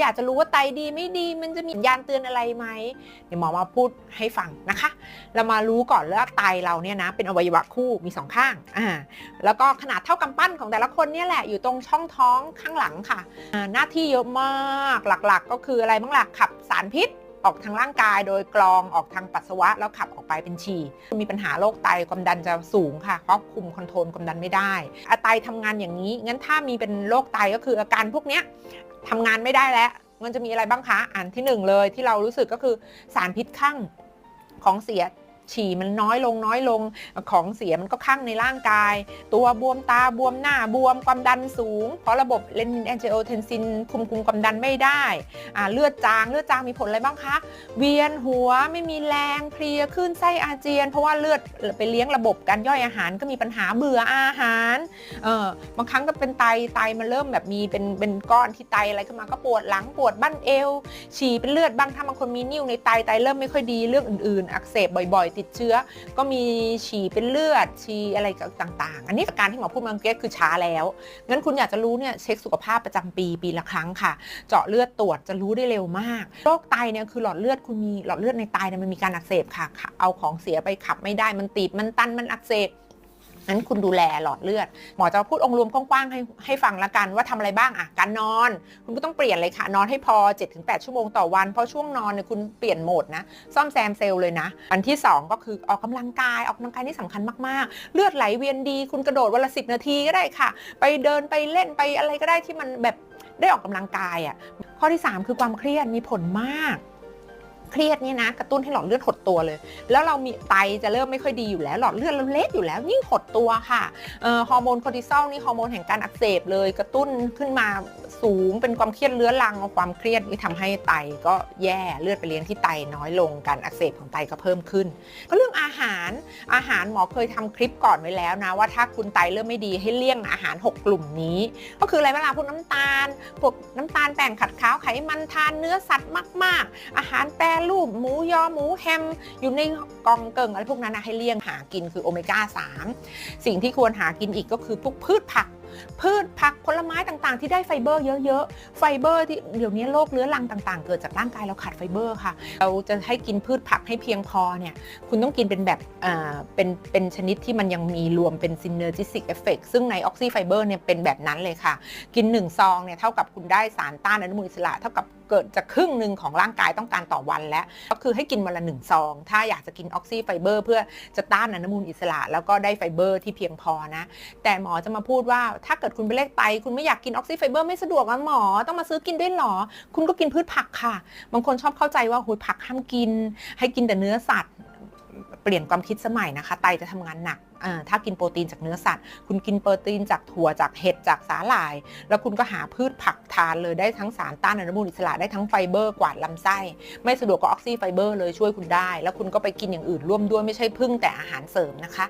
อยากจะรู้ว่าไตดีไม่ดีมันจะมีสัญญาณเตือนอะไรไหมเดี๋ยวหมอมาพูดให้ฟังนะคะเรามารู้ก่อนว่าไตเราเนี่ยนะเป็นอวัยวะคู่มี2ข้างแล้วก็ขนาดเท่ากำปั้นของแต่ละคนเนี่ยแหละอยู่ตรงช่องท้องข้างหลังค่ะหน้าที่เยอะมากหลักๆก็คืออะไรบ้างล่ะขับสารพิษออกทางร่างกายโดยกรองออกทางปัสสาวะแล้วขับออกไปเป็นฉี่มีปัญหาโรคไตความดันจะสูงค่ะควบคุมคอนโทรลความดันไม่ได้ไตทำงานอย่างนี้งั้นถ้ามีเป็นโรคไตก็คืออาการพวกนี้ทำงานไม่ได้แล้วมันจะมีอะไรบ้างคะอันที่1เลยที่เรารู้สึกก็คือสารพิษข้างของเสียฉี่มันน้อยลงของเสียมันก็ข้างในร่างกายตัวบวมตาบวมหน้าบวมความดันสูงเพราะระบบเลนินแองจิโอเทนซินคุมความดันไม่ได้เลือดจางมีผลอะไรบ้างคะเวียนหัวไม่มีแรงเพลียคลื่นไส้อาเจียนเพราะว่าเลือดไปเลี้ยงระบบการย่อยอาหารก็มีปัญหาเบื่ออาหารบางครั้งก็เป็นไตมันเริ่มแบบมีเป็นก้อนที่ไตอะไรขึ้นมาก็ปวดหลังปวดบั้นเอวฉี่เป็นเลือดบ้างถ้าบางคนมีนิ่วในไตเริ่มไม่ค่อยดีเรื่องอื่นๆอักเสบบ่อยๆติดเชื้อก็มีฉี่เป็นเลือดฉี่อะไรต่างๆอันนี้อาการที่หมอพูดเมื่อกี้คือช้าแล้วงั้นคุณอยากจะรู้เนี่ยเช็คสุขภาพประจำปีละครั้งค่ะเจาะเลือดตรวจจะรู้ได้เร็วมากโรคไตเนี่ยคือหลอดเลือดคุณมีหลอดเลือดในไตเนี่ยมันมีการอักเสบค่ะเอาของเสียไปขับไม่ได้มันตีบมันตันมันอักเสบนั้นคุณดูแลหลอดเลือดหมอจะพูดองค์รวมกว้างๆให้ฟังละกันว่าทำอะไรบ้างการนอนคุณก็ต้องเปลี่ยนเลยค่ะนอนให้พอ 7-8 ชั่วโมงต่อวันเพราะช่วงนอนเนี่ยคุณเปลี่ยนโหมดนะซ่อมแซมเซลล์เลยนะอันที่2ก็คือออกกำลังกายนี่สำคัญมากๆเลือดไหลเวียนดีคุณกระโดดวันละ10 นาทีก็ได้ค่ะไปเดินไปเล่นไปอะไรก็ได้ที่มันแบบได้ออกกำลังกายข้อที่3คือความเครียดมีผลมากเครียดนี่นะกระตุ้นให้หลอดเลือดหดตัวเลยแล้วเรามีไตจะเริ่มไม่ค่อยดีอยู่แล้วหลอดเลือดเราเล็กอยู่แล้วยิ่งหดตัวค่ะฮอร์โมนคอร์ติซอลนี่ฮอร์โมนแห่งการอักเสบเลยกระตุ้นขึ้นมาสูงเป็นความเครียดเรื้อรังความเครียดนี่ทำให้ไตก็แย่เลือดไปเลี้ยงที่ไตน้อยลงการอักเสบของไตก็เพิ่มขึ้นก็เรื่องอาหารหมอเคยทำคลิปก่อนไว้แล้วนะว่าถ้าคุณไตเริ่มไม่ดีให้เลี่ยงอาหาร6กลุ่มนี้ก็คืออะไรบ้างล่ะพวกน้ำตาลแป้งขัดขาวไขมันทานเนื้อสัตว์มากๆอาหารแปรรูปหมูยอหมูแฮมอยู่ในกล่องเกิ่งอะไรพวกนั้นนะให้เลี่ยงหากินคือโอเมก้า3สิ่งที่ควรหากินอีกก็คือพวกพืชผักผลไม้ต่างๆที่ได้ไฟเบอร์เยอะๆไฟเบอร์ที่เดี๋ยวนี้โรคเรื้อรังต่างๆเกิดจากร่างกายเราขาดไฟเบอร์ค่ะเราจะให้กินพืชผักให้เพียงพอเนี่ยคุณต้องกินเป็นแบบเป็นชนิดที่มันยังมีรวมเป็น synergistic effect ซึ่งในออกซิไฟเบอร์เนี่ยเป็นแบบนั้นเลยค่ะกิน1 ซองเนี่ยเท่ากับคุณได้สารต้านอนุมูลอิสระเท่ากับเกิดจากครึ่งหนึ่งของร่างกายต้องการต่อวันแล้วก็คือให้กินวันละ1 ซองถ้าอยากจะกินออกซิไฟเบอร์เพื่อจะต้านอนุมูลอิสระแล้วก็ได้ไฟเบอร์ที่เพียงพอนะแต่หมอจะมาพูดว่าถ้าเกิดคุณเป็นโรคไตคุณไม่อยากกินออกซิไฟเบอร์ไม่สะดวกหมอต้องมาซื้อกินด้วยหรอคุณก็กินพืชผักค่ะบางคนชอบเข้าใจว่าผักห้ามกินให้กินแต่เนื้อสัตว์เปลี่ยนความคิดสมัยนะคะไตจะทำงานหนักถ้ากินโปรตีนจากเนื้อสัตว์คุณกินโปรตีนจากถั่วจากเห็ดจากสาหร่ายแล้วคุณก็หาพืชผักทานเลยได้ทั้งสารต้านอนุมูลอิสระได้ทั้งไฟเบอร์กวาดลำไส้ไม่สะดวกก็ออกซิไฟเบอร์เลยช่วยคุณได้แล้วคุณก็ไปกินอย่างอื่นร่วมด้วยไม่ใช่พึ่งแต่อาหารเสริมนะคะ